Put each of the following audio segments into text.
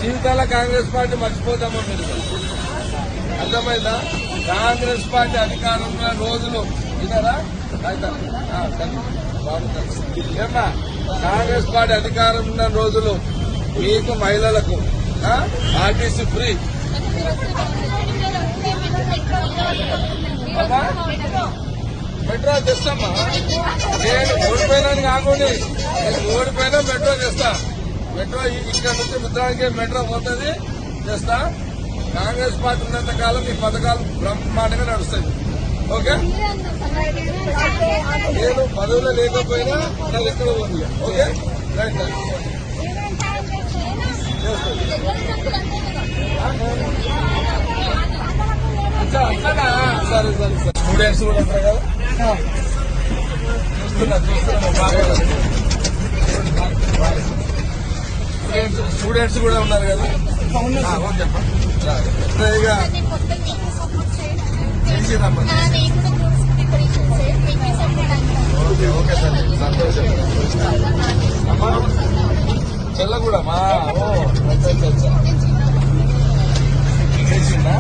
జీవితాల కాంగ్రెస్ పార్టీ మర్చిపోతామా మీరు? అర్థమైందా? కాంగ్రెస్ పార్టీ అధికారంలో రోజులు ఇదరా ఏమ్మా, కాంగ్రెస్ పార్టీ అధికారం ఉన్న రోజులు మీకు మహిళలకు ఆర్టీసీ ఫ్రీ. మెట్రో తెస్తామా? నేను ఓడిపోయినాను కాకుండా నేను ఓడిపోయినా మెట్రో తెస్తా. మెట్రో ఇక్కడ నుంచి మిత్రానికి మెట్రో పోతుంది, చేస్తా. కాంగ్రెస్ పార్టీ ఉన్నంత కాలం ఈ పథకాలు బ్రహ్మాండంగా నడుస్తాయి. ఓకే, నేను పదవులో లేకపోయినా నాకు ఎక్కడ ఉంది. Okay, right. సరే సరే సరే. స్టూడెంట్స్ కూడా ఉంటారు కదా, స్టూడెంట్స్ కూడా ఉన్నారు కదా. ఓకే ఓకే సార్, సంతోషం. చెల్లగూడ మా చేసిందా?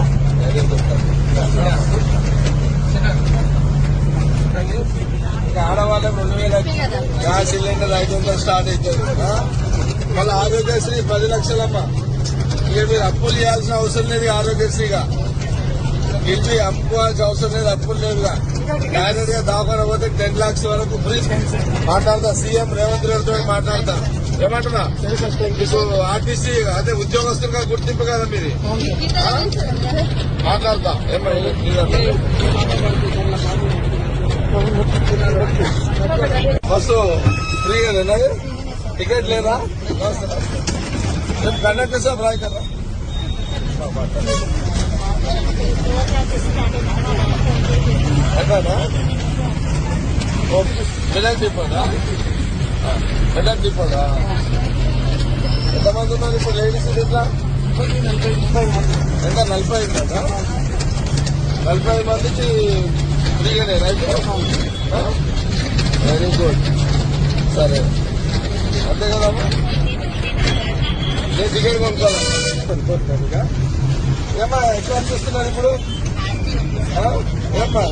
ఇంకా ఆడవాళ్ళకి 2000 గ్యాస్ సిలిండర్ 500 స్టార్ట్ అవుతుంది. మళ్ళీ ఆరోగ్యశ్రీ 10 లక్షలమ్మా. ఇక మీరు అప్పులు చేయాల్సిన అవసరం లేదు. ఆరోగ్యశ్రీగా గెలిచి అప్పుకోవాల్సిన అవసరం లేదు, అప్పులు లేదుగా. డైరెక్ట్ గా దాఖలు పోతే 10 lakhs వరకు ఫ్రీ. మాట్లాడతా, సీఎం రేవంత్ రెడ్డితో మాట్లాడతా. ఏమంటున్నా? ఆర్టీసీ అదే ఉద్యోగస్తులుగా గుర్తింపు కదా మీరు. మాట్లాడతా బస్సు ఫ్రీగా లేదా? టికెట్ లేదా? కండక్టర్ సాబ్ రాయ్ కదా. ఎట్లానా? మెదక్ డిపోదా? మెదక్ డిపోదా? ఎంతమంది ఉన్నారు ఇప్పుడు లేడీస్? ఎట్లా ఎంత? 45 కదా? 45 మందికి ఫ్రీగానే రైట్. Very good. సరే, అంతే కదమ్మా. నేను టికెట్ కొనుక్కోవాలి. ఏమ్మా, ఎట్లా అనిపిస్తున్నారు ఇప్పుడు? ఏమ్మా,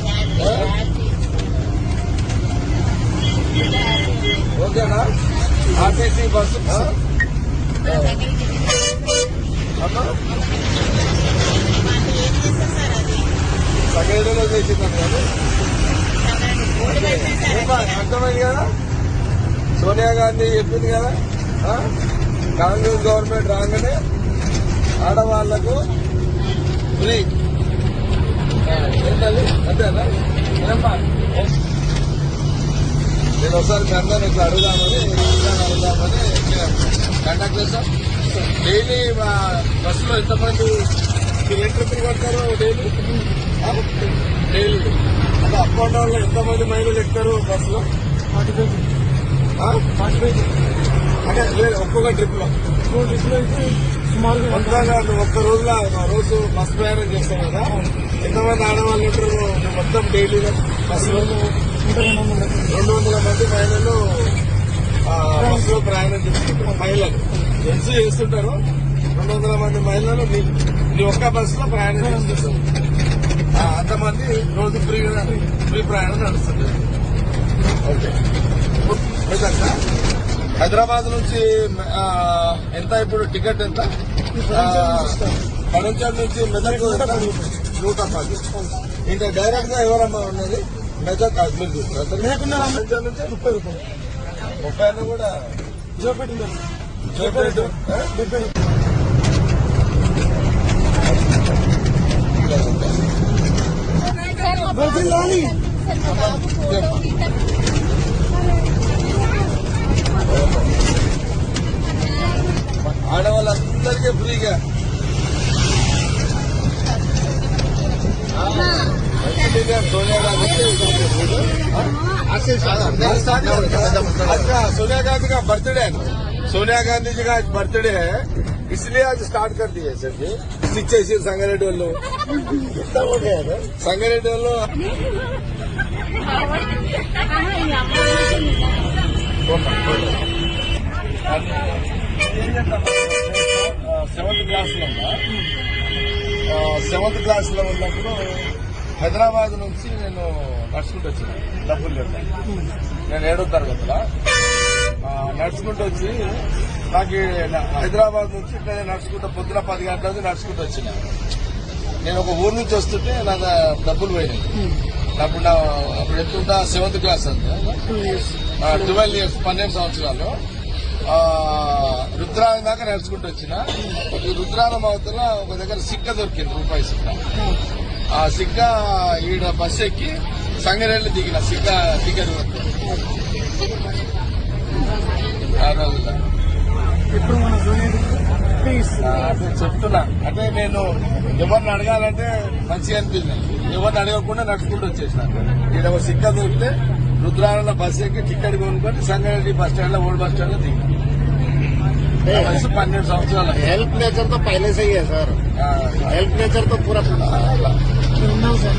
ఓకేనా? ఆర్టీసీ బస్సు అమ్మా సగేడలో చేసిందని కాదు. అర్థమైంది కదా? సోనియా గాంధీ చెప్పింది కదా, కాంగ్రెస్ గవర్నమెంట్ రాగానే ఆడవాళ్లకు ఫ్రీ. ఏంటది? అంతేనా? నేను ఒకసారి మీ అందరిని ఇట్లా అడుగుదామని కండక్టర్ సార్. డైలీ మా బస్సులో ఎంతమంది మీరు ఏ ట్రిప్పులు కడతారు? డైలీ అంటే అప్ అండ్ డౌన్ లో ఎంతమంది మహిళలు ఎక్కుతారు బస్సులో? 45. అంటే ఒక్కొక్క ట్రిప్ లో సుమారు ఒక్క రోజులో రోజు బస్ ప్రయాణం చేస్తాం కదా, ఎంతమంది ఆడవాళ్ళు ఉంటారు మొత్తం డైలీలో బస్సులో? 200 మంది మహిళలు బస్సులో ప్రయాణం చేస్తుంటారు. మహిళలు జెంట్స్ చేస్తుంటారు. 200 మంది మహిళలు నీ ఒక్క బస్సులో ప్రయాణం చేస్తుంటారు. అంతమంది రోజు ఫ్రీ ప్రయాణం నడుస్తుంది. ఓకే, హైదరాబాద్ నుంచి ఎంత ఇప్పుడు టికెట్ ఎంత? పడంచర్ నుంచి మెదక్ 110. ఇంకా డైరెక్ట్ గా ఎవరమ్మా ఉన్నది? మెదక్ మీరు చూస్తారు. పడంచర్ నుంచి 30 రూపాయలు. 30 కూడా ఆడవాళ్ళందరికీ ఫ్రీగా. సోనియా गांधी का बर्थडे है, सोनिया गांधी जी का आज बर्थडे है, इसलिए आज स्टार्ट कर दिए सर जी. इच्छेसी संगारेड्डी वालों कितना हो गया है संगारेड्डी वालों. సెవెంత్ క్లాస్ లో ఉన్నా. సెవెంత్ క్లాస్ లో ఉన్నప్పుడు హైదరాబాద్ నుంచి నేను నడుచుకుంటూ వచ్చిన డబ్బులు లేక. నేను 7వ తరగతిలో నడుచుకుంటూ వచ్చి నాకు హైదరాబాద్ నుంచి ఇక్కడ నడుచుకుంటూ పొద్దున 10 గంటలకు నడుచుకుంటూ వచ్చిన. నేను ఒక ఊరు నుంచి వస్తుంటే నా డబ్బులు పోయినాయి. అప్పుడు ఎత్తుంటా 7th క్లాస్ అంతే, 12 years 12 సంవత్సరాలు. రుద్రారం దాకా నడుచుకుంటూ వచ్చిన. ఈ రుద్రారం అవతల ఒక దగ్గర సిక్క దొరికింది, రూపాయి సిక్క. ఆ సిక్క ఈడ బస్సు ఎక్కి సంగారెడ్డి దిగిన సిక్క టికెట్ ఆ రోజుల్లో. ఇప్పుడు మన అదే చెప్తున్నా. అంటే నేను ఎవరిని అడగాలంటే మంచిగా అనిపించింది. ఎవరిని అడగకుండా నడుచుకుంటూ వచ్చేసిన. ఈడ ఒక సిక్క దొరికితే రుద్రారంలో బస్సు ఎక్కి టికెట్ కొనుక్కొని సంగారెడ్డి బస్ స్టాండ్ లో, ఓల్డ్ బస్ స్టాండ్ లో దిగి. वयసు 12 సంవత్సరాలు. हेल्प नेचर तो पहले से ही है सर. हेल्प नेचर तो पूरा ఉన్నాం సార్.